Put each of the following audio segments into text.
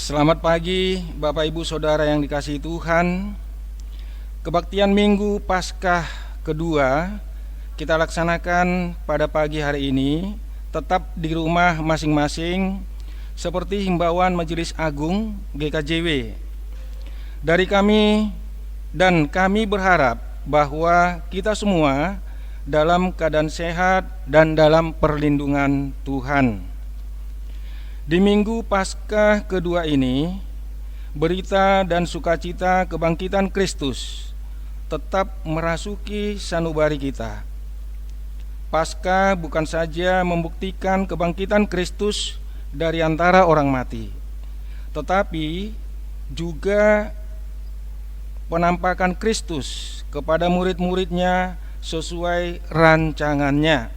Selamat pagi Bapak Ibu Saudara yang dikasihi Tuhan. Kebaktian Minggu Paskah kedua kita laksanakan pada pagi hari ini tetap di rumah masing-masing seperti himbauan Majelis Agung GKJW. Dari kami berharap bahwa kita semua dalam keadaan sehat dan dalam perlindungan Tuhan. Di Minggu Paskah kedua ini, berita dan sukacita kebangkitan Kristus tetap merasuki sanubari kita. Paskah bukan saja membuktikan kebangkitan Kristus dari antara orang mati, tetapi juga penampakan Kristus kepada murid-muridnya sesuai rancangannya.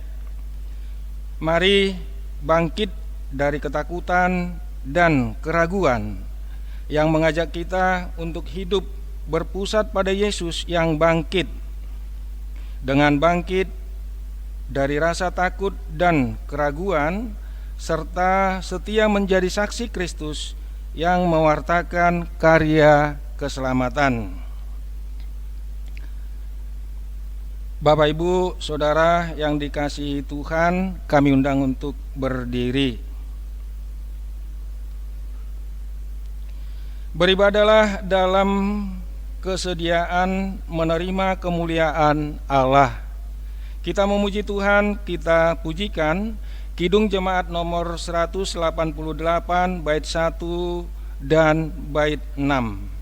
Mari bangkit dari ketakutan dan keraguan yang mengajak kita untuk hidup berpusat pada Yesus yang bangkit. Dengan bangkit dari rasa takut dan keraguan, serta setia menjadi saksi Kristus yang mewartakan karya keselamatan. Bapak, Ibu, Saudara yang dikasihi Tuhan, kami undang untuk berdiri. Beribadalah dalam kesediaan menerima kemuliaan Allah. Kita memuji Tuhan, kita pujikan Kidung Jemaat nomor 188 bait 1 dan bait 6.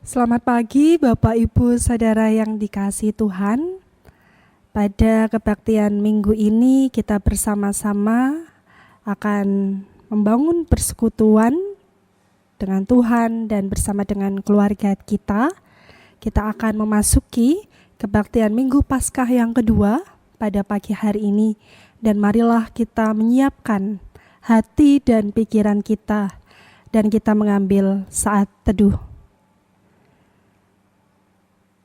Selamat pagi Bapak Ibu Saudara yang dikasihi Tuhan. Pada kebaktian minggu ini kita bersama-sama akan membangun persekutuan dengan Tuhan dan bersama dengan keluarga kita. Kita akan memasuki kebaktian Minggu Paskah yang kedua pada pagi hari ini. Dan marilah kita menyiapkan hati dan pikiran kita dan kita mengambil saat teduh.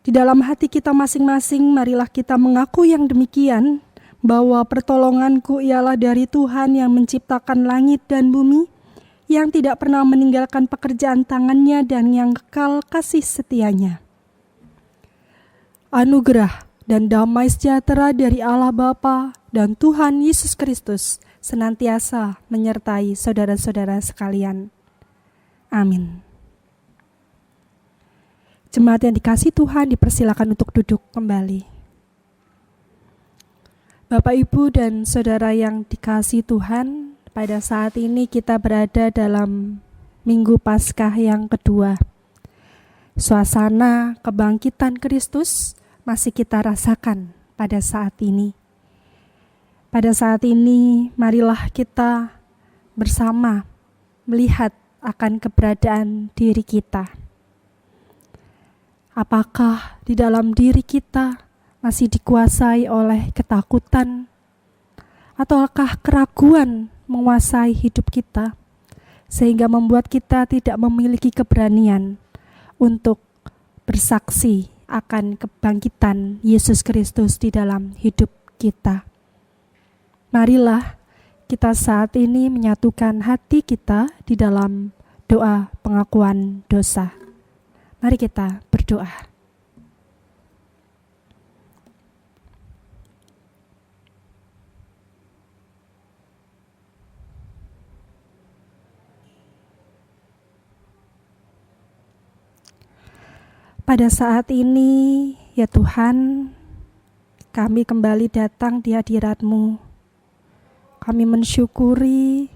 Di dalam hati kita masing-masing, marilah kita mengaku yang demikian, bahwa pertolonganku ialah dari Tuhan yang menciptakan langit dan bumi, yang tidak pernah meninggalkan pekerjaan tangannya dan yang kekal kasih setianya. Anugerah dan damai sejahtera dari Allah Bapa dan Tuhan Yesus Kristus senantiasa menyertai saudara-saudara sekalian. Amin. Jemaat yang dikasihi Tuhan dipersilakan untuk duduk kembali. Bapak, Ibu, dan Saudara yang dikasihi Tuhan, pada saat ini kita berada dalam Minggu Paskah yang kedua. Suasana kebangkitan Kristus masih kita rasakan pada saat ini. Pada saat ini, marilah kita bersama melihat akan keberadaan diri kita. Apakah di dalam diri kita masih dikuasai oleh ketakutan, ataukah keraguan menguasai hidup kita, sehingga membuat kita tidak memiliki keberanian untuk bersaksi akan kebangkitan Yesus Kristus di dalam hidup kita. Marilah kita saat ini menyatukan hati kita di dalam doa pengakuan dosa. Mari kita berdoa. Pada saat ini, ya Tuhan, kami kembali datang di hadirat-Mu. Kami mensyukuri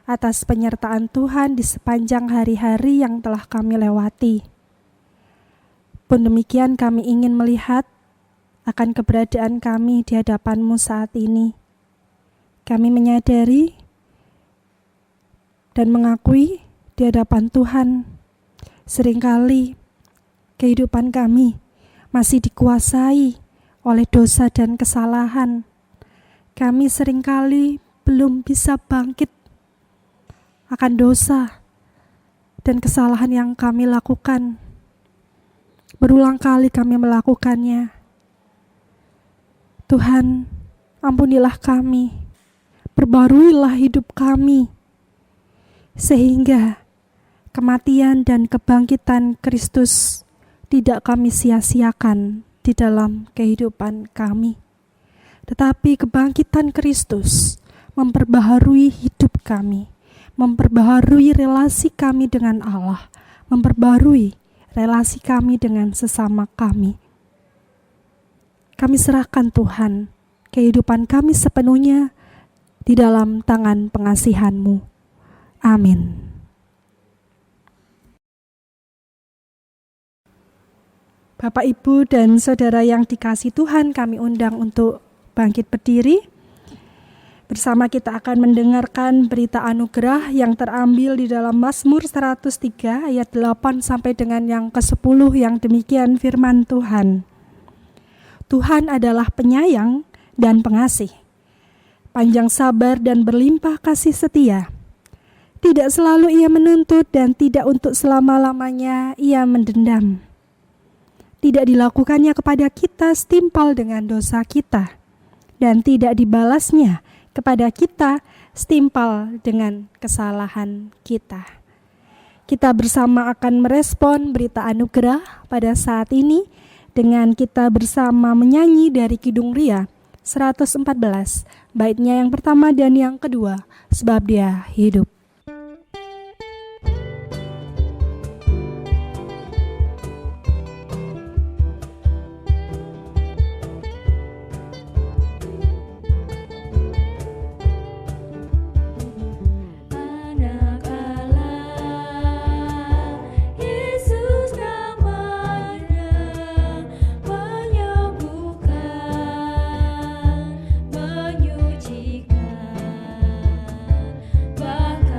atas penyertaan Tuhan di sepanjang hari-hari yang telah kami lewati. Pun demikian kami ingin melihat akan keberadaan kami di hadapan-Mu saat ini. Kami menyadari dan mengakui di hadapan Tuhan, seringkali kehidupan kami masih dikuasai oleh dosa dan kesalahan. Kami seringkali belum bisa bangkit akan dosa dan kesalahan yang kami lakukan. Berulang kali kami melakukannya. Tuhan, ampunilah kami, perbaruilah hidup kami, sehingga kematian dan kebangkitan Kristus tidak kami sia-siakan di dalam kehidupan kami. Tetapi kebangkitan Kristus memperbaharui hidup kami, memperbaharui relasi kami dengan Allah, memperbaharui relasi kami dengan sesama kami. Kami serahkan Tuhan, kehidupan kami sepenuhnya di dalam tangan pengasihan-Mu. Amin. Bapak, Ibu, dan Saudara yang dikasihi Tuhan, kami undang untuk bangkit berdiri. Bersama kita akan mendengarkan berita anugerah yang terambil di dalam Mazmur 103 ayat 8 sampai dengan yang ke-10 yang demikian firman Tuhan. Tuhan adalah penyayang dan pengasih, panjang sabar dan berlimpah kasih setia. Tidak selalu Ia menuntut dan tidak untuk selama-lamanya Ia mendendam. Tidak dilakukannya kepada kita setimpal dengan dosa kita, dan tidak dibalasnya kepada kita setimpal dengan kesalahan kita. Kita bersama akan merespon berita anugerah pada saat ini dengan kita bersama menyanyi dari Kidung Ria 114, baitnya yang pertama dan yang kedua, sebab Dia hidup. Bahkan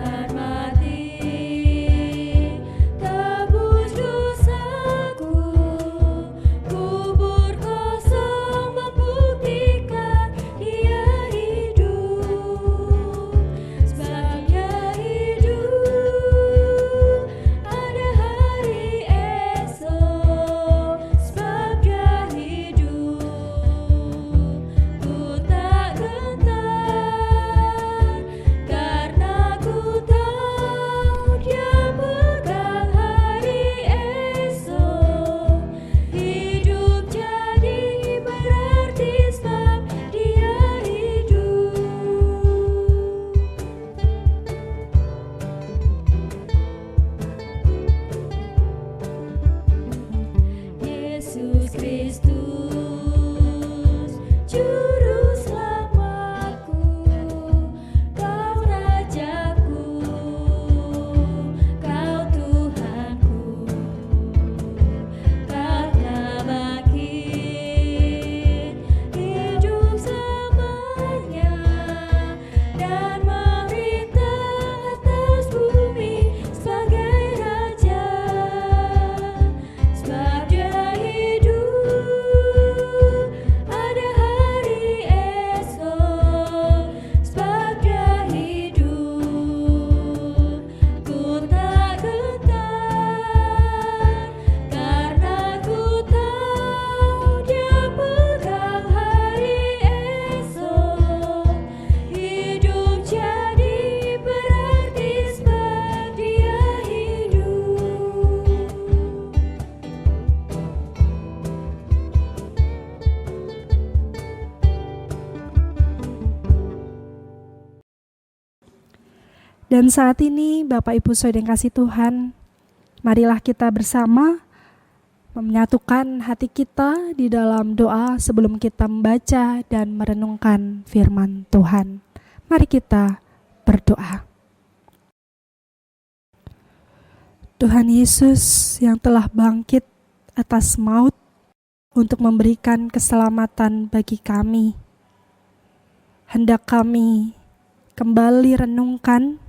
Dan saat ini Bapak Ibu Saudara yang kasih Tuhan, marilah kita bersama menyatukan hati kita di dalam doa sebelum kita membaca dan merenungkan firman Tuhan. Mari kita berdoa. Tuhan Yesus yang telah bangkit atas maut untuk memberikan keselamatan bagi kami, hendak kami kembali renungkan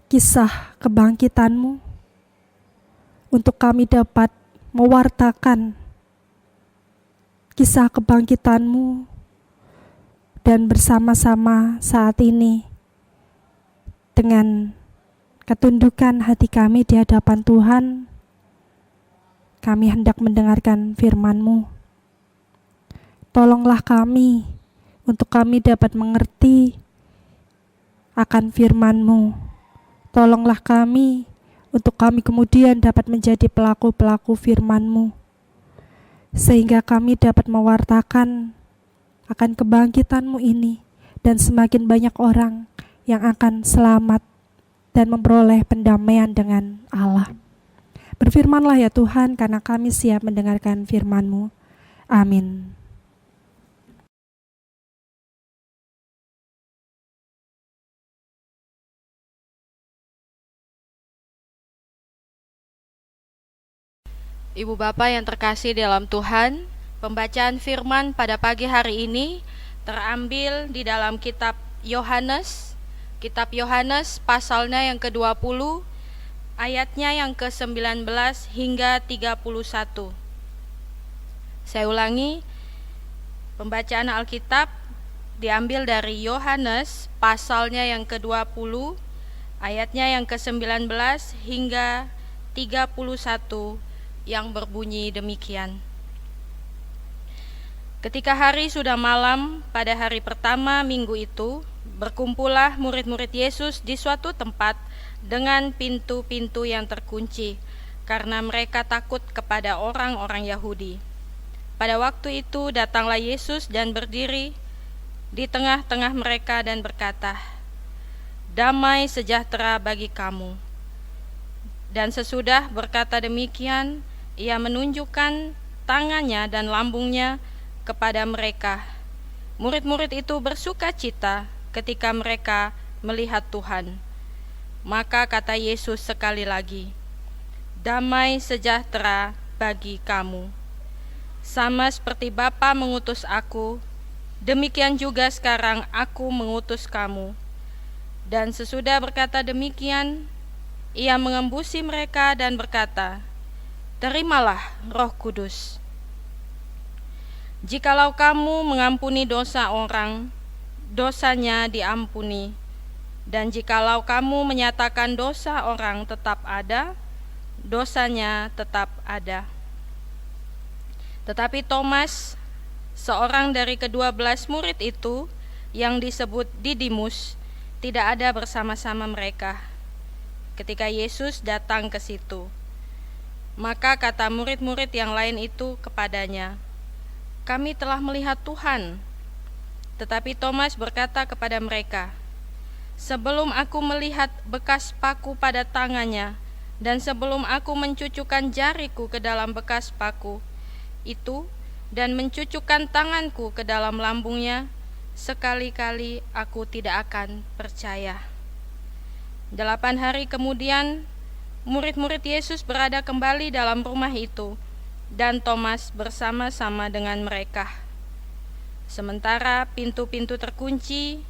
kisah kebangkitan-Mu, untuk kami dapat mewartakan kisah kebangkitan-Mu dan bersama-sama saat ini dengan ketundukan hati kami di hadapan Tuhan, kami hendak mendengarkan firman-Mu. Tolonglah kami untuk kami dapat mengerti akan firman-Mu. Tolonglah kami untuk kami kemudian dapat menjadi pelaku-pelaku firman-Mu, sehingga kami dapat mewartakan akan kebangkitan-Mu ini, dan semakin banyak orang yang akan selamat dan memperoleh pendamaian dengan Allah. Berfirmanlah ya Tuhan, karena kami siap mendengarkan firman-Mu. Amin. Ibu Bapak yang terkasih dalam Tuhan, pembacaan firman pada pagi hari ini terambil di dalam kitab Yohanes pasalnya yang ke-20, ayatnya yang ke-19 hingga 31. Saya ulangi, pembacaan Alkitab diambil dari Yohanes pasalnya yang ke-20, ayatnya yang ke-19 hingga 31, yang berbunyi demikian. Ketika hari sudah malam pada hari pertama minggu itu, berkumpullah murid-murid Yesus di suatu tempat dengan pintu-pintu yang terkunci, karena mereka takut kepada orang-orang Yahudi. Pada waktu itu datanglah Yesus dan berdiri di tengah-tengah mereka dan berkata, "Damai sejahtera bagi kamu." Dan sesudah berkata demikian, Ia menunjukkan tangannya dan lambungnya kepada mereka. Murid-murid itu bersuka cita ketika mereka melihat Tuhan. Maka kata Yesus sekali lagi, "Damai sejahtera bagi kamu. Sama seperti Bapa mengutus aku, demikian juga sekarang aku mengutus kamu." Dan sesudah berkata demikian, Ia mengembusi mereka dan berkata, "Terimalah Roh Kudus. Jikalau kamu mengampuni dosa orang, dosanya diampuni. Dan jikalau kamu menyatakan dosa orang tetap ada, dosanya tetap ada." Tetapi Thomas, seorang dari ke-12 murid itu, yang disebut Didimus, tidak ada bersama-sama mereka ketika Yesus datang ke situ. Maka kata murid-murid yang lain itu kepadanya, "Kami telah melihat Tuhan." Tetapi Thomas berkata kepada mereka, "Sebelum aku melihat bekas paku pada tangannya, dan sebelum aku mencucukkan jariku ke dalam bekas paku itu, dan mencucukkan tanganku ke dalam lambungnya, sekali-kali aku tidak akan percaya." 8 hari kemudian, murid-murid Yesus berada kembali dalam rumah itu, dan Thomas bersama-sama dengan mereka. Sementara pintu-pintu terkunci,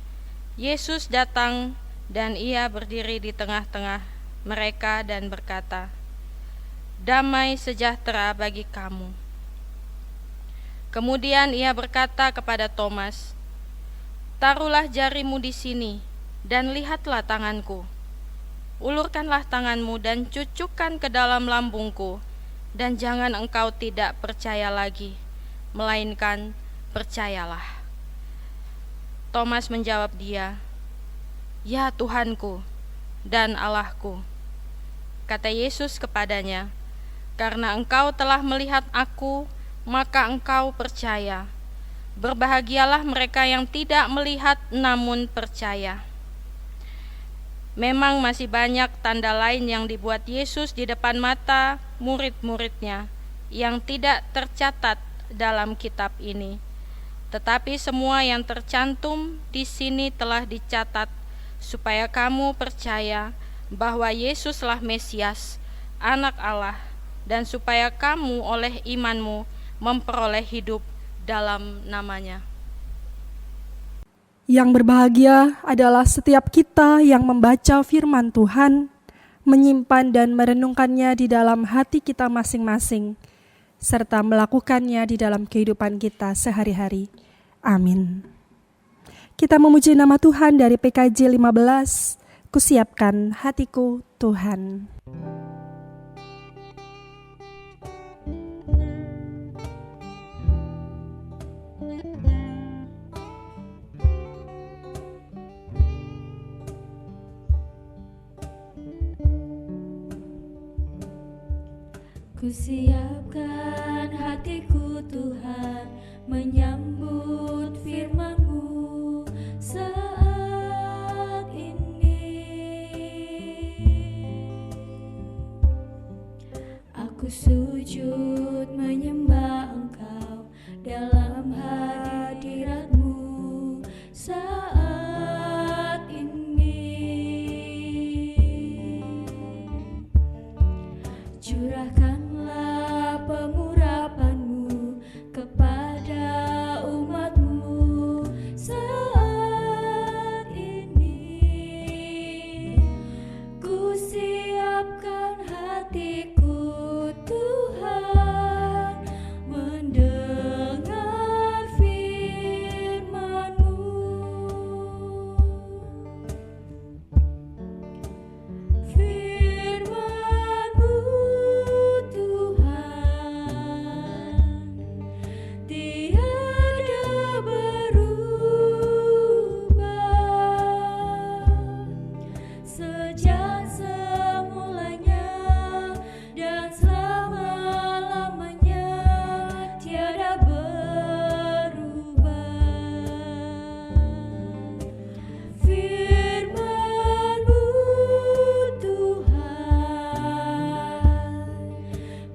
Yesus datang dan Ia berdiri di tengah-tengah mereka dan berkata, "Damai sejahtera bagi kamu." Kemudian Ia berkata kepada Thomas, "Taruhlah jarimu di sini dan lihatlah tanganku. Ulurkanlah tanganmu dan cucukkan ke dalam lambungku, dan jangan engkau tidak percaya lagi, melainkan percayalah." Thomas menjawab Dia, "Ya Tuhanku dan Allahku." Kata Yesus kepadanya, "Karena engkau telah melihat aku, maka engkau percaya. Berbahagialah mereka yang tidak melihat namun percaya." Memang masih banyak tanda lain yang dibuat Yesus di depan mata murid-muridnya yang tidak tercatat dalam kitab ini. Tetapi semua yang tercantum di sini telah dicatat supaya kamu percaya bahwa Yesuslah Mesias, Anak Allah, dan supaya kamu oleh imanmu memperoleh hidup dalam namanya. Yang berbahagia adalah setiap kita yang membaca firman Tuhan, menyimpan dan merenungkannya di dalam hati kita masing-masing, serta melakukannya di dalam kehidupan kita sehari-hari. Amin. Kita memuji nama Tuhan dari PKJ 15, Kusiapkan hatiku Tuhan. Kusiapkan hatiku Tuhan, menyambut firman-Mu saat ini. Aku sujud menyembah Engkau dalam hadirat-Mu saat ini. Curahkanlah pengurapan-Mu kepada umat-Mu saat ini. Ku siapkan hatiku Tuhan, mendengar firman-Mu. Firman-Mu Tuhan, tiada berubah, sejak semulanya dan selama-lamanya tiada berubah. Firman-Mu Tuhan,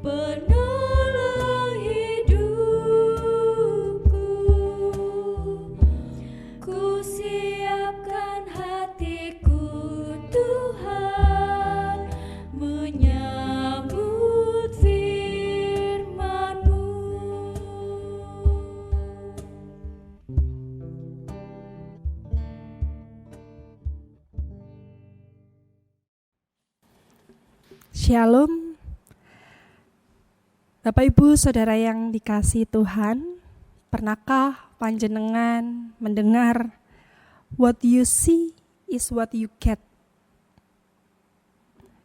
penolong hidupku. Ku siapkan hatiku Tuhan, menyambut firman-Mu. Shalom. Bapak Ibu Saudara yang dikasihi Tuhan, pernahkah panjenengan mendengar what you see is what you get?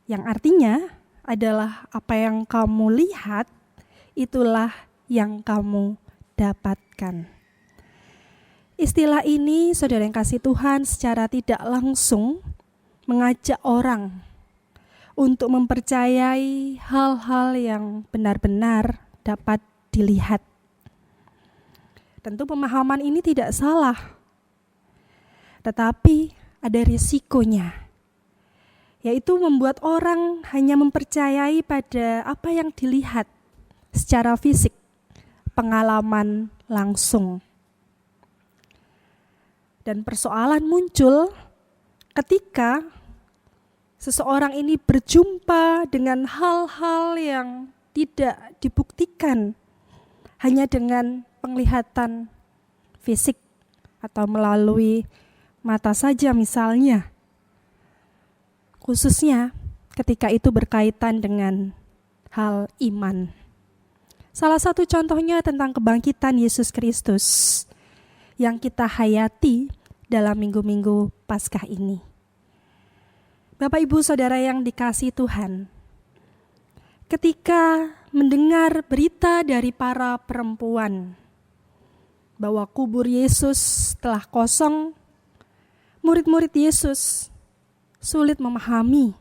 Yang artinya adalah apa yang kamu lihat, itulah yang kamu dapatkan. Istilah ini, saudara yang kasih Tuhan, secara tidak langsung mengajak orang untuk mempercayai hal-hal yang benar-benar dapat dilihat. Tentu pemahaman ini tidak salah, tetapi ada risikonya, yaitu membuat orang hanya mempercayai pada apa yang dilihat secara fisik, pengalaman langsung. Dan persoalan muncul ketika seseorang ini berjumpa dengan hal-hal yang tidak dibuktikan hanya dengan penglihatan fisik atau melalui mata saja misalnya. Khususnya ketika itu berkaitan dengan hal iman. Salah satu contohnya tentang kebangkitan Yesus Kristus yang kita hayati dalam minggu-minggu Paskah ini. Bapak Ibu Saudara yang dikasihi Tuhan, ketika mendengar berita dari para perempuan bahwa kubur Yesus telah kosong, murid-murid Yesus sulit memahami.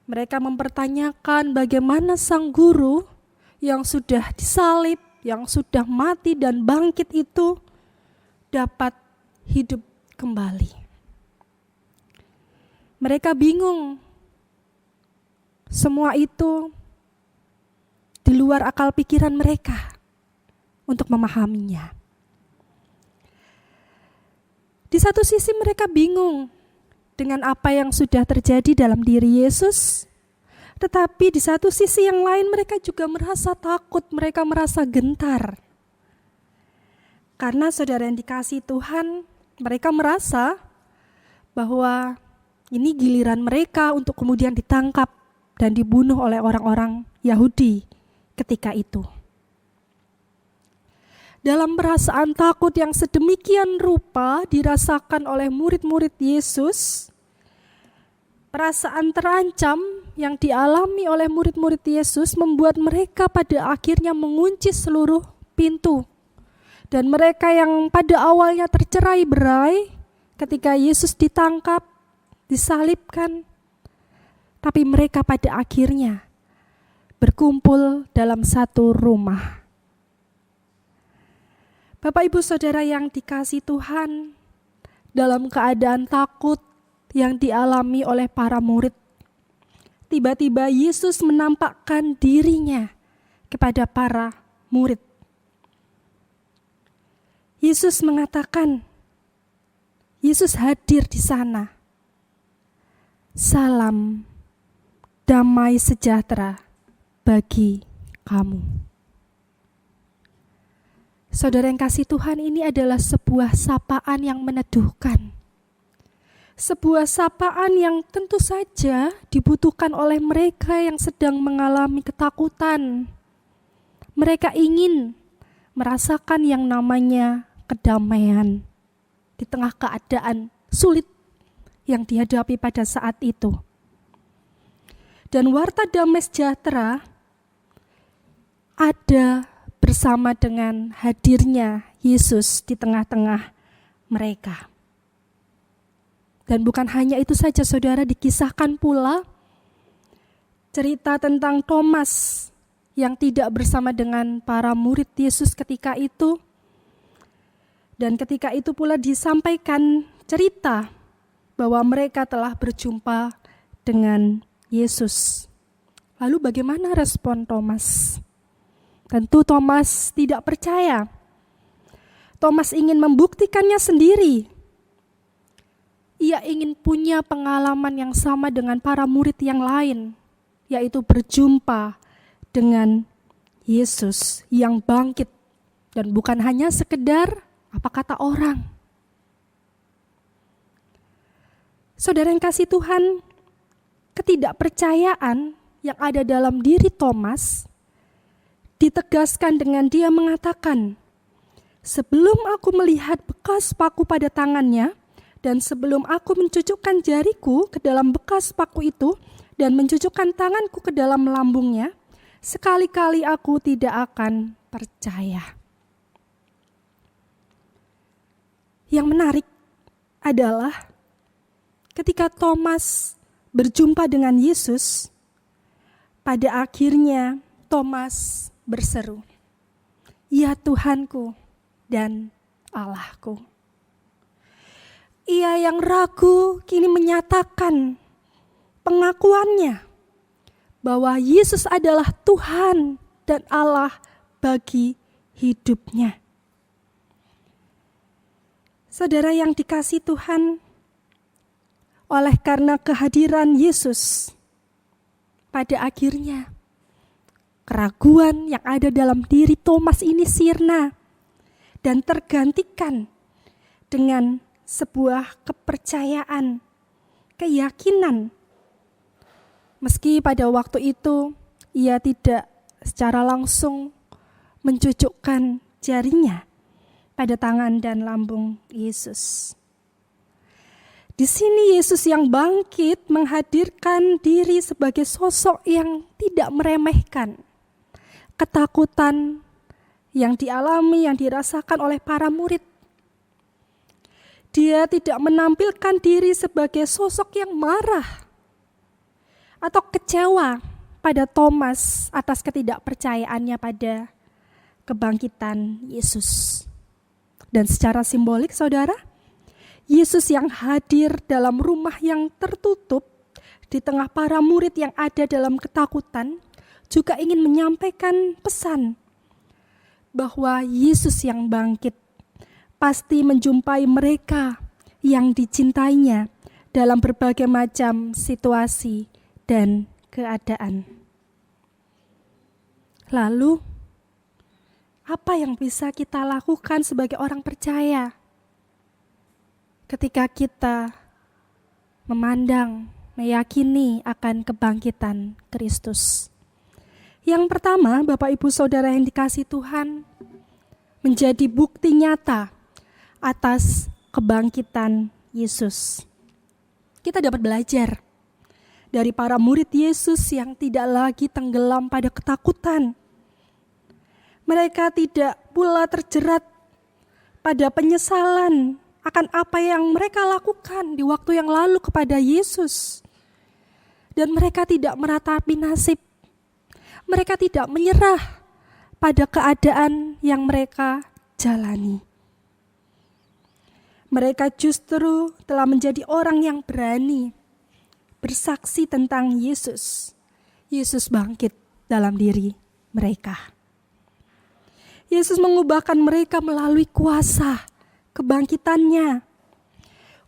Mereka mempertanyakan bagaimana sang guru yang sudah disalib, yang sudah mati dan bangkit itu dapat hidup kembali. Mereka bingung. Semua itu di luar akal pikiran mereka untuk memahaminya. Di satu sisi mereka bingung dengan apa yang sudah terjadi dalam diri Yesus, tetapi di satu sisi yang lain mereka juga merasa takut, mereka merasa gentar. Karena saudara yang dikasihi Tuhan, mereka merasa bahwa ini giliran mereka untuk kemudian ditangkap dan dibunuh oleh orang-orang Yahudi ketika itu. Dalam perasaan takut yang sedemikian rupa dirasakan oleh murid-murid Yesus, perasaan terancam yang dialami oleh murid-murid Yesus membuat mereka pada akhirnya mengunci seluruh pintu. Dan mereka yang pada awalnya tercerai-berai ketika Yesus ditangkap, disalibkan, tapi mereka pada akhirnya berkumpul dalam satu rumah. Bapak Ibu Saudara yang dikasihi Tuhan, dalam keadaan takut yang dialami oleh para murid, tiba-tiba Yesus menampakkan dirinya kepada para murid. Yesus mengatakan, Yesus hadir di sana. Salam damai sejahtera bagi kamu. Saudara yang kasih Tuhan, ini adalah sebuah sapaan yang meneduhkan. Sebuah sapaan yang tentu saja dibutuhkan oleh mereka yang sedang mengalami ketakutan. Mereka ingin merasakan yang namanya kedamaian di tengah keadaan sulit yang dihadapi pada saat itu. Dan warta damai sejahtera ada bersama dengan hadirnya Yesus di tengah-tengah mereka. Dan bukan hanya itu saja saudara, dikisahkan pula cerita tentang Thomas yang tidak bersama dengan para murid Yesus ketika itu. Dan ketika itu pula disampaikan cerita bahwa mereka telah berjumpa dengan Yesus. Lalu bagaimana respon Thomas? Tentu Thomas tidak percaya. Thomas ingin membuktikannya sendiri. Ia ingin punya pengalaman yang sama dengan para murid yang lain, yaitu berjumpa dengan Yesus yang bangkit. Dan bukan hanya sekedar apa kata orang. Saudara yang kasih Tuhan, ketidakpercayaan yang ada dalam diri Thomas ditegaskan dengan dia mengatakan, sebelum aku melihat bekas paku pada tangannya, dan sebelum aku mencucukkan jariku ke dalam bekas paku itu, dan mencucukkan tanganku ke dalam lambungnya, sekali-kali aku tidak akan percaya. Yang menarik adalah ketika Thomas berjumpa dengan Yesus, pada akhirnya Thomas berseru, "Ya Tuhanku dan Allahku." Ia yang ragu kini menyatakan pengakuannya bahwa Yesus adalah Tuhan dan Allah bagi hidupnya. Saudara yang dikasihi Tuhan, oleh karena kehadiran Yesus, pada akhirnya keraguan yang ada dalam diri Thomas ini sirna dan tergantikan dengan sebuah kepercayaan, keyakinan. Meski pada waktu itu ia tidak secara langsung mencucukkan jarinya pada tangan dan lambung Yesus. Di sini Yesus yang bangkit menghadirkan diri sebagai sosok yang tidak meremehkan ketakutan yang dialami, yang dirasakan oleh para murid. Dia tidak menampilkan diri sebagai sosok yang marah atau kecewa pada Thomas atas ketidakpercayaannya pada kebangkitan Yesus. Dan secara simbolik saudara, Yesus yang hadir dalam rumah yang tertutup di tengah para murid yang ada dalam ketakutan juga ingin menyampaikan pesan bahwa Yesus yang bangkit pasti menjumpai mereka yang dicintainya dalam berbagai macam situasi dan keadaan. Lalu, apa yang bisa kita lakukan sebagai orang percaya ketika kita memandang, meyakini akan kebangkitan Kristus? Yang pertama, Bapak Ibu Saudara yang dikasihi Tuhan, menjadi bukti nyata atas kebangkitan Yesus. Kita dapat belajar dari para murid Yesus yang tidak lagi tenggelam pada ketakutan. Mereka tidak pula terjerat pada penyesalan akan apa yang mereka lakukan di waktu yang lalu kepada Yesus. Dan mereka tidak meratapi nasib. Mereka tidak menyerah pada keadaan yang mereka jalani. Mereka justru telah menjadi orang yang berani bersaksi tentang Yesus. Yesus bangkit dalam diri mereka. Yesus mengubahkan mereka melalui kuasa kebangkitannya.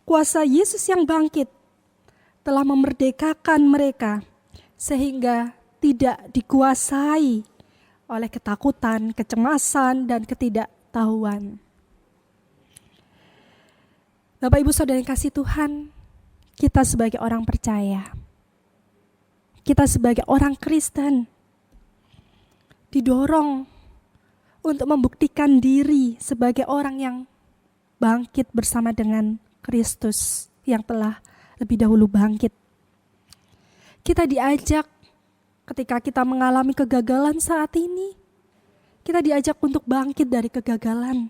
Kuasa Yesus yang bangkit telah memerdekakan mereka sehingga tidak dikuasai oleh ketakutan, kecemasan, dan ketidaktahuan. Bapak Ibu Saudara yang kasih Tuhan, kita sebagai orang percaya, kita sebagai orang Kristen, didorong untuk membuktikan diri sebagai orang yang bangkit bersama dengan Kristus yang telah lebih dahulu bangkit. Kita diajak ketika kita mengalami kegagalan saat ini, kita diajak untuk bangkit dari kegagalan.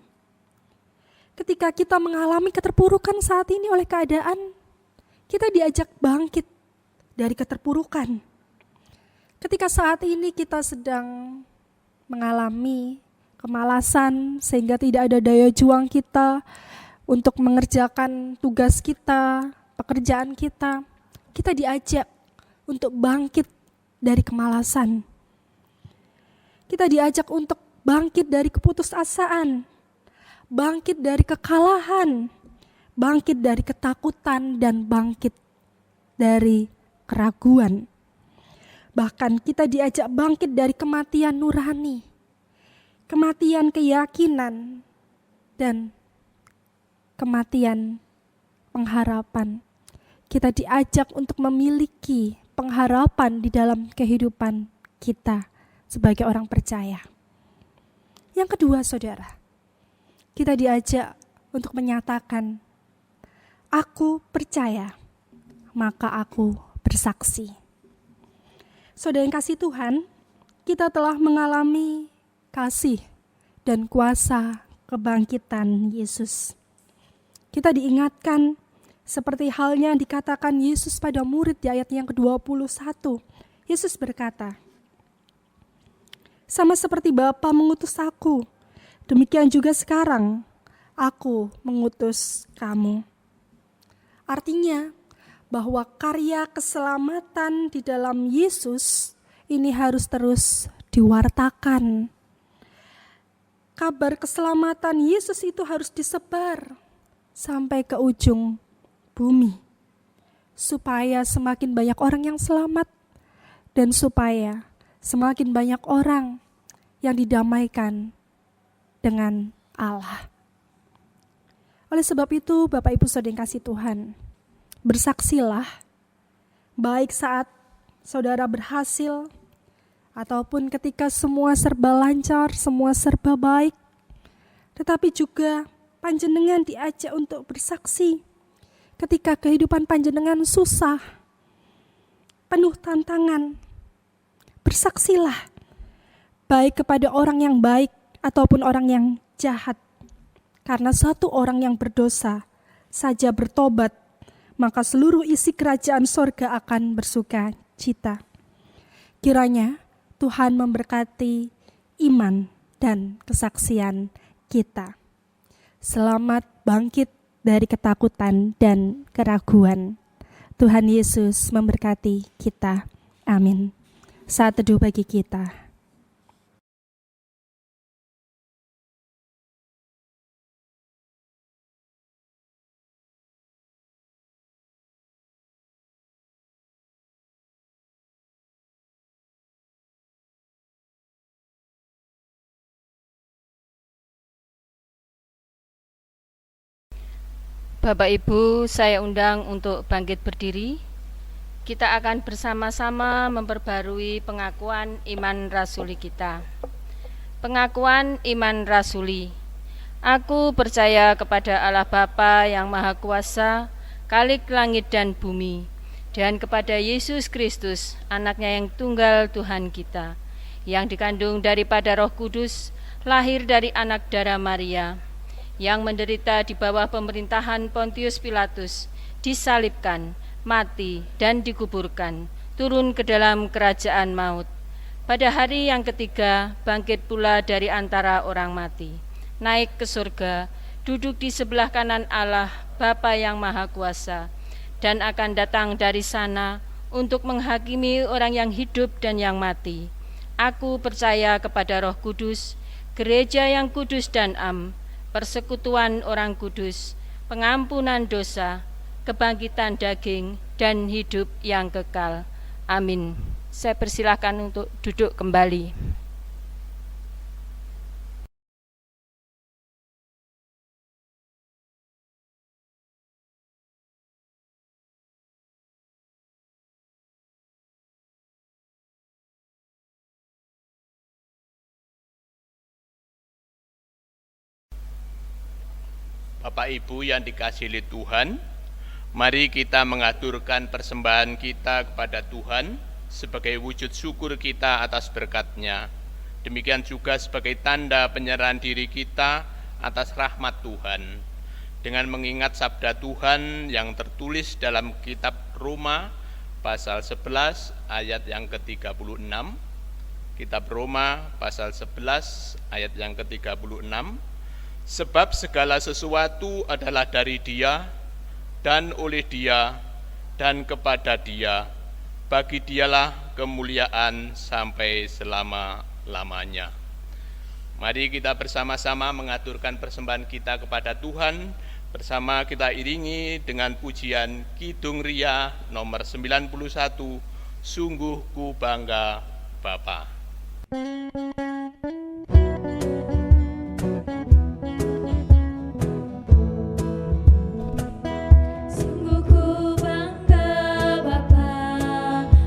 Ketika kita mengalami keterpurukan saat ini oleh keadaan, kita diajak bangkit dari keterpurukan. Ketika saat ini kita sedang mengalami kemalasan sehingga tidak ada daya juang kita untuk mengerjakan tugas kita, pekerjaan kita, kita diajak untuk bangkit dari kemalasan. Kita diajak untuk bangkit dari keputusasaan, bangkit dari kekalahan, bangkit dari ketakutan, dan bangkit dari keraguan. Bahkan kita diajak bangkit dari kematian nurani, kematian keyakinan, dan kematian pengharapan. Kita diajak untuk memiliki pengharapan di dalam kehidupan kita sebagai orang percaya. Yang kedua, saudara, kita diajak untuk menyatakan, aku percaya, maka aku bersaksi. Saudara yang kasih Tuhan, kita telah mengalami kasih dan kuasa kebangkitan Yesus. Kita diingatkan seperti halnya dikatakan Yesus pada murid di ayat yang ke-21. Yesus berkata, sama seperti Bapa mengutus aku, demikian juga sekarang aku mengutus kamu. Artinya bahwa karya keselamatan di dalam Yesus ini harus terus diwartakan. Kabar keselamatan Yesus itu harus disebar sampai ke ujung bumi, supaya semakin banyak orang yang selamat dan supaya semakin banyak orang yang didamaikan dengan Allah. Oleh sebab itu, Bapak Ibu Saudara yang kasih Tuhan, bersaksilah baik saat saudara berhasil ataupun ketika semua serba lancar, semua serba baik, tetapi juga panjenengan diajak untuk bersaksi ketika kehidupan panjenengan susah, penuh tantangan. Bersaksilah baik kepada orang yang baik ataupun orang yang jahat. Karena satu orang yang berdosa saja bertobat, maka seluruh isi kerajaan sorga akan bersuka cita. Kiranya Tuhan memberkati iman dan kesaksian kita. Selamat bangkit dari ketakutan dan keraguan. Tuhan Yesus memberkati kita. Amin. Saat teduh bagi kita. Bapak Ibu, saya undang untuk bangkit berdiri. Kita akan bersama-sama memperbarui pengakuan iman rasuli kita. Pengakuan iman rasuli. Aku percaya kepada Allah Bapa yang Maha Kuasa, Khalik langit dan bumi, dan kepada Yesus Kristus, anaknya yang tunggal Tuhan kita, yang dikandung daripada Roh Kudus, lahir dari anak darah Maria, yang menderita di bawah pemerintahan Pontius Pilatus, disalibkan, mati, dan dikuburkan, turun ke dalam kerajaan maut. Pada hari yang ketiga, bangkit pula dari antara orang mati, naik ke surga, duduk di sebelah kanan Allah, Bapa yang Maha Kuasa, dan akan datang dari sana untuk menghakimi orang yang hidup dan yang mati. Aku percaya kepada Roh Kudus, gereja yang kudus dan am, persekutuan orang kudus, pengampunan dosa, kebangkitan daging, dan hidup yang kekal. Amin. Saya persilahkan untuk duduk kembali. Bapak Ibu yang dikasihi Tuhan, mari kita mengaturkan persembahan kita kepada Tuhan sebagai wujud syukur kita atas berkat-Nya. Demikian juga sebagai tanda penyerahan diri kita atas rahmat Tuhan. Dengan mengingat sabda Tuhan yang tertulis dalam kitab Roma pasal 11 ayat yang ke-36. Kitab Roma pasal 11 ayat yang ke-36. Sebab segala sesuatu adalah dari Dia, dan oleh Dia, dan kepada Dia. Bagi Dialah kemuliaan sampai selama-lamanya. Mari kita bersama-sama mengaturkan persembahan kita kepada Tuhan. Bersama kita iringi dengan pujian Kidung Ria nomor 91, Sungguh Ku Bangga Bapa. Sungguh ku bangga Bapa,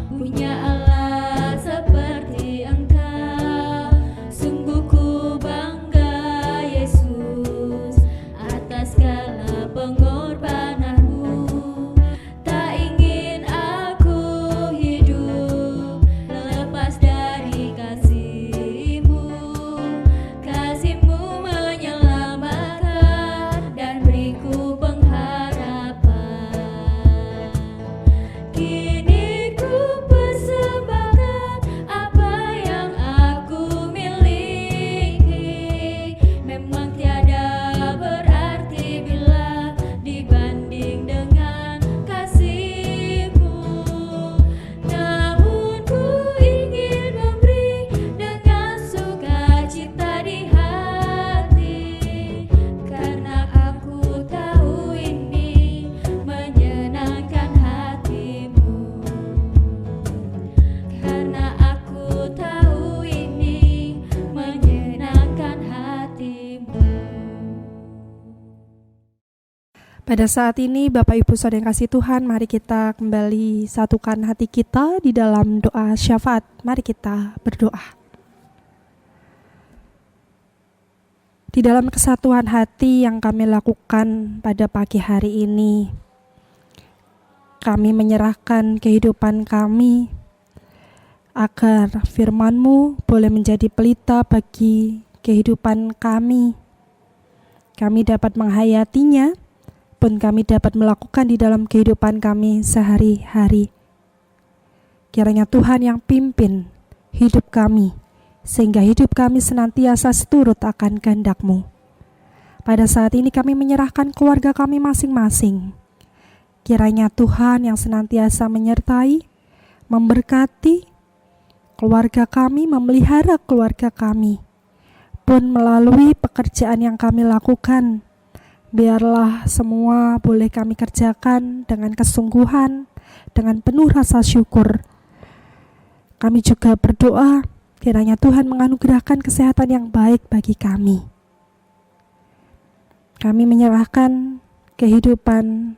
punya Allah seperti Engkau. Sungguh ku bangga Yesus, atas segala pengorbananmu. Tak ingin aku hidup lepas dari kasih-Mu. Kasih-Mu menyelamatkan dan beriku pengharapan. Kini ku persembahkan apa yang aku miliki. Memang tiada berarti bila dibanding dengan kasih-Mu. Namun ku ingin memberi dengan sukacita di hati, karena aku tahu ini menyenangkan hati-Mu. Karena aku tahu ini menyenangkan hati-Mu. Pada saat ini Bapak Ibu Saudara yang kasih Tuhan, mari kita kembali satukan hati kita di dalam doa syafaat. Mari kita berdoa. Di dalam kesatuan hati yang kami lakukan pada pagi hari ini, kami menyerahkan kehidupan kami agar firman-Mu boleh menjadi pelita bagi kehidupan kami. Kami dapat menghayatinya, pun kami dapat melakukan di dalam kehidupan kami sehari-hari. Kiranya Tuhan yang pimpin hidup kami, sehingga hidup kami senantiasa seturut akan kehendak-Mu. Pada saat ini kami menyerahkan keluarga kami masing-masing. Kiranya Tuhan yang senantiasa menyertai, memberkati keluarga kami, memelihara keluarga kami. Pun melalui pekerjaan yang kami lakukan, biarlah semua boleh kami kerjakan dengan kesungguhan, dengan penuh rasa syukur. Kami juga berdoa kiranya Tuhan menganugerahkan kesehatan yang baik bagi kami. Kami menyerahkan kehidupan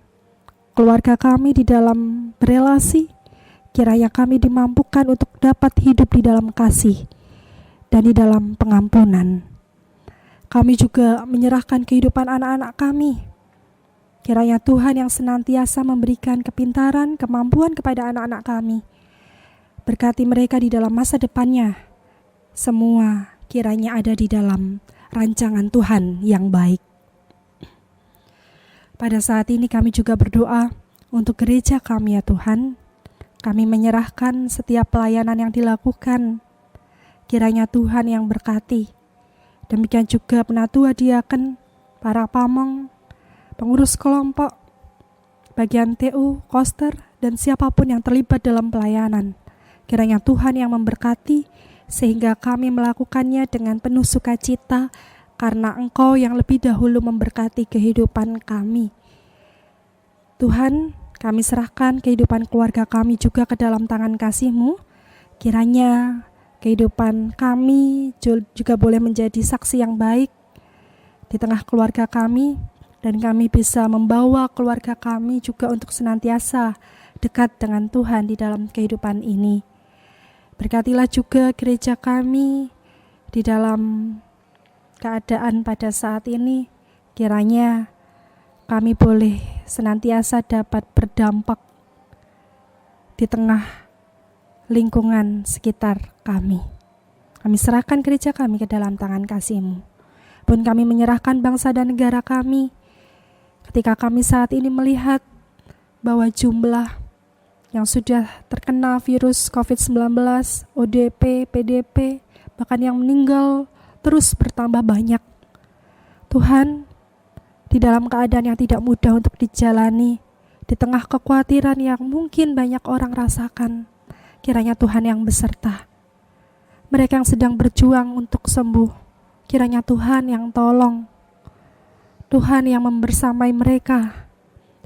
keluarga kami di dalam berelasi. Kiranya kami dimampukan untuk dapat hidup di dalam kasih dan di dalam pengampunan. Kami juga menyerahkan kehidupan anak-anak kami. Kiranya Tuhan yang senantiasa memberikan kepintaran, kemampuan kepada anak-anak kami. Berkati mereka di dalam masa depannya. Semua kiranya ada di dalam rancangan Tuhan yang baik. Pada saat ini kami juga berdoa untuk gereja kami ya Tuhan. Kami menyerahkan setiap pelayanan yang dilakukan. Kiranya Tuhan yang berkati. Demikian juga penatua diaken, para pamong, pengurus kelompok, bagian TU, koster, dan siapapun yang terlibat dalam pelayanan. Kiranya Tuhan yang memberkati sehingga kami melakukannya dengan penuh sukacita karena Engkau yang lebih dahulu memberkati kehidupan kami. Tuhan, kami serahkan kehidupan keluarga kami juga ke dalam tangan kasih-Mu. Kiranya kehidupan kami juga boleh menjadi saksi yang baik di tengah keluarga kami, dan kami bisa membawa keluarga kami juga untuk senantiasa dekat dengan Tuhan di dalam kehidupan ini. Berkatilah juga gereja kami di dalam keadaan pada saat ini. Kiranya kami boleh senantiasa dapat berdampak di tengah lingkungan sekitar kami. Kami serahkan gereja kami ke dalam tangan kasih-Mu. Pun kami menyerahkan bangsa dan negara kami. Ketika kami saat ini melihat bahwa jumlah yang sudah terkena virus COVID-19, ODP, PDP, bahkan yang meninggal terus bertambah banyak. Tuhan, di dalam keadaan yang tidak mudah untuk dijalani, di tengah kekhawatiran yang mungkin banyak orang rasakan, kiranya Tuhan yang beserta. Mereka yang sedang berjuang untuk sembuh, kiranya Tuhan yang tolong. Tuhan yang membersamai mereka,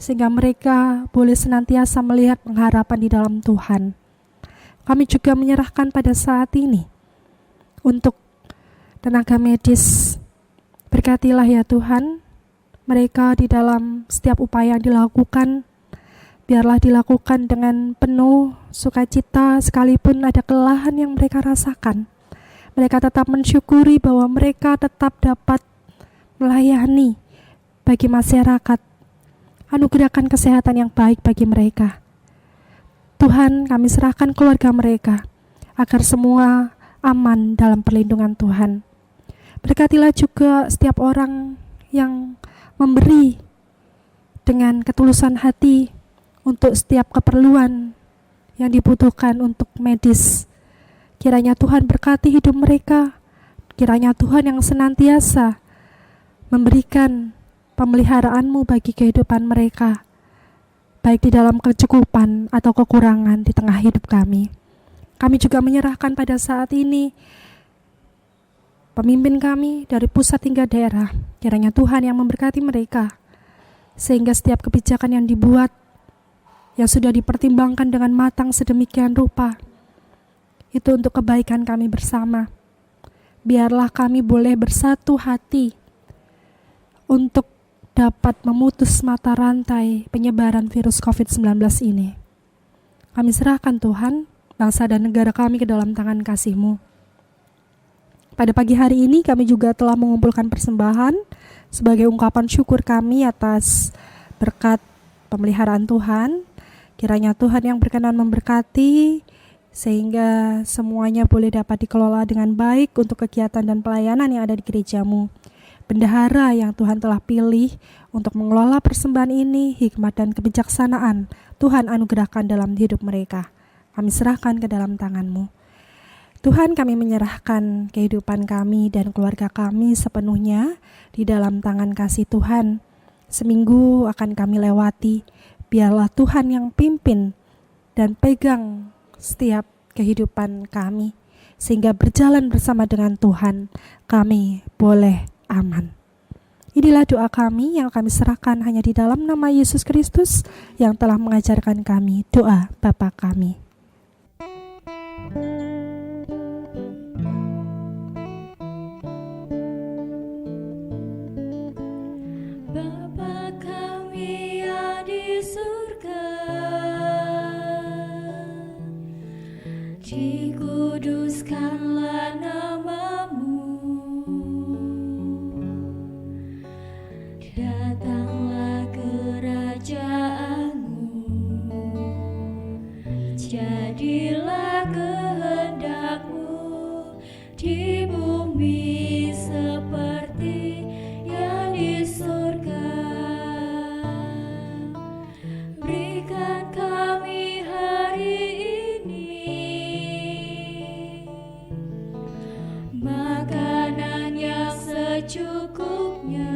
sehingga mereka boleh senantiasa melihat pengharapan di dalam Tuhan. Kami juga menyerahkan pada saat ini untuk tenaga medis. Berkatilah ya Tuhan, mereka di dalam setiap upaya yang dilakukan, biarlah dilakukan dengan penuh sukacita sekalipun ada kelelahan yang mereka rasakan. Mereka tetap mensyukuri bahwa mereka tetap dapat melayani bagi masyarakat. Anugerahkan kesehatan yang baik bagi mereka. Tuhan, kami serahkan keluarga mereka agar semua aman dalam perlindungan Tuhan. Berkatilah juga setiap orang yang memberi dengan ketulusan hati untuk setiap keperluan yang dibutuhkan untuk medis. Kiranya Tuhan berkati hidup mereka. Kiranya Tuhan yang senantiasa memberikan pemeliharaan-Mu bagi kehidupan mereka, baik di dalam kecukupan atau kekurangan di tengah hidup kami. Kami juga menyerahkan pada saat ini pemimpin kami dari pusat hingga daerah. Kiranya Tuhan yang memberkati mereka, sehingga setiap kebijakan yang dibuat, yang sudah dipertimbangkan dengan matang sedemikian rupa, itu untuk kebaikan kami bersama. Biarlah kami boleh bersatu hati untuk dapat memutus mata rantai penyebaran virus COVID-19 ini. Kami serahkan Tuhan, bangsa dan negara kami ke dalam tangan kasih-Mu. Pada pagi hari ini kami juga telah mengumpulkan persembahan sebagai ungkapan syukur kami atas berkat pemeliharaan Tuhan. Kiranya Tuhan yang berkenan memberkati sehingga semuanya boleh dapat dikelola dengan baik untuk kegiatan dan pelayanan yang ada di gereja-Mu. Bendahara yang Tuhan telah pilih untuk mengelola persembahan ini, hikmat dan kebijaksanaan Tuhan anugerahkan dalam hidup mereka. Kami serahkan ke dalam tangan-Mu. Tuhan, kami menyerahkan kehidupan kami dan keluarga kami sepenuhnya di dalam tangan kasih Tuhan. Seminggu akan kami lewati, biarlah Tuhan yang pimpin dan pegang setiap kehidupan kami, sehingga berjalan bersama dengan Tuhan, kami boleh aman. Inilah doa kami yang kami serahkan hanya di dalam nama Yesus Kristus yang telah mengajarkan kami doa Bapa kami. Bapa kami yang di surga, dikuduskanlah nama-Mu, datanglah kerajaan-Mu, jadilah kehendak-Mu di bumi seperti yang di surga. Berikan kami hari ini makanan yang secukupnya.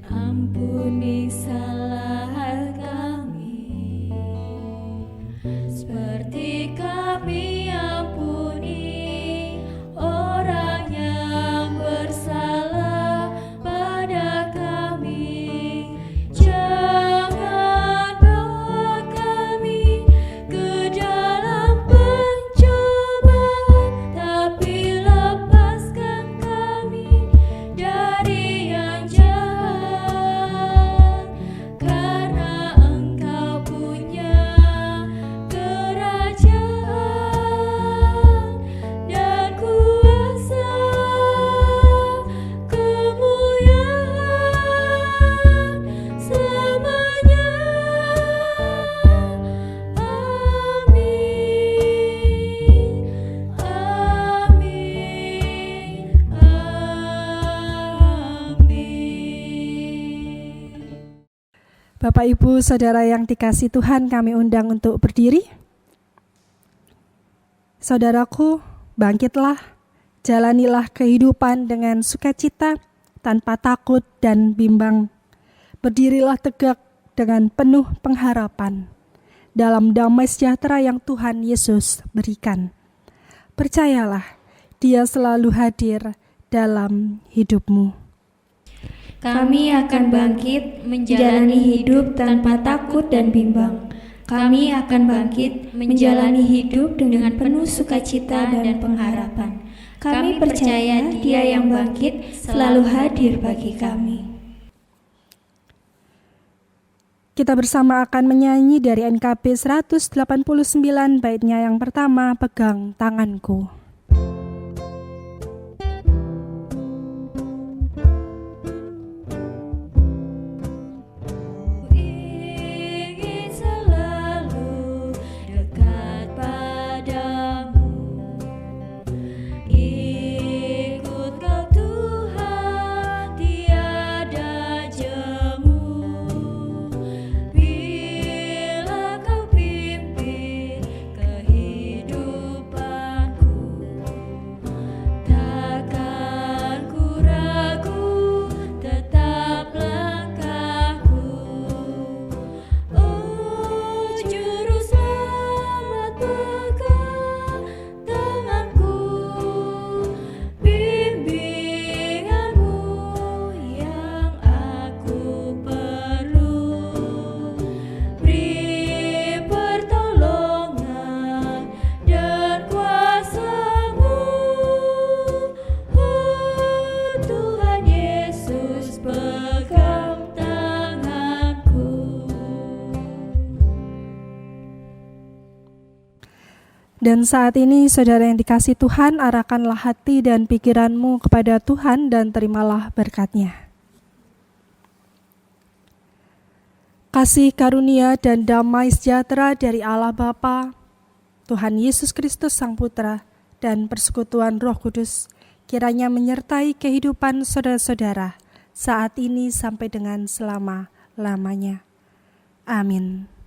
Ampuni kesalahan kami, seperti kami ampuni orang yang bersalah pada kami. Jangan bawa kami ke dalam pencobaan, tapi lepaskan kami dari yang jahat, karena Engkau punya kerajaan dan kuasa, kemuliaan selamanya. Amin, amin, amin. Bapak, Ibu, Saudara yang dikasihi Tuhan, kami undang untuk berdiri. Saudaraku, bangkitlah, jalanilah kehidupan dengan sukacita, tanpa takut dan bimbang. Berdirilah tegak dengan penuh pengharapan dalam damai sejahtera yang Tuhan Yesus berikan. Percayalah, Dia selalu hadir dalam hidupmu. Kami akan bangkit menjalani hidup tanpa takut dan bimbang. Kami akan bangkit menjalani hidup dengan penuh sukacita dan pengharapan. Kami percaya Dia yang bangkit selalu hadir bagi kami. Kita bersama akan menyanyi dari NKB 189 baitnya yang pertama, Pegang Tanganku. Ingin selalu dekat padamu, ikut Kau Tuhan, tiada jemu. Bila Kau pimpin kehidupanku, takkan ku ragu, tetap langkahku. Oh Juru Selamat, pegang tanganku, bimbinganmu yang aku perlu. Beri pertolongan dan kuasa-Mu, oh Tuhan Yesus, pegang tanganku. Dan saat ini, saudara yang dikasihi Tuhan, arahkanlah hati dan pikiranmu kepada Tuhan dan terimalah berkat-Nya. Kasih karunia dan damai sejahtera dari Allah Bapa, Tuhan Yesus Kristus Sang Putra, dan persekutuan Roh Kudus kiranya menyertai kehidupan saudara-saudara saat ini sampai dengan selama-lamanya. Amin.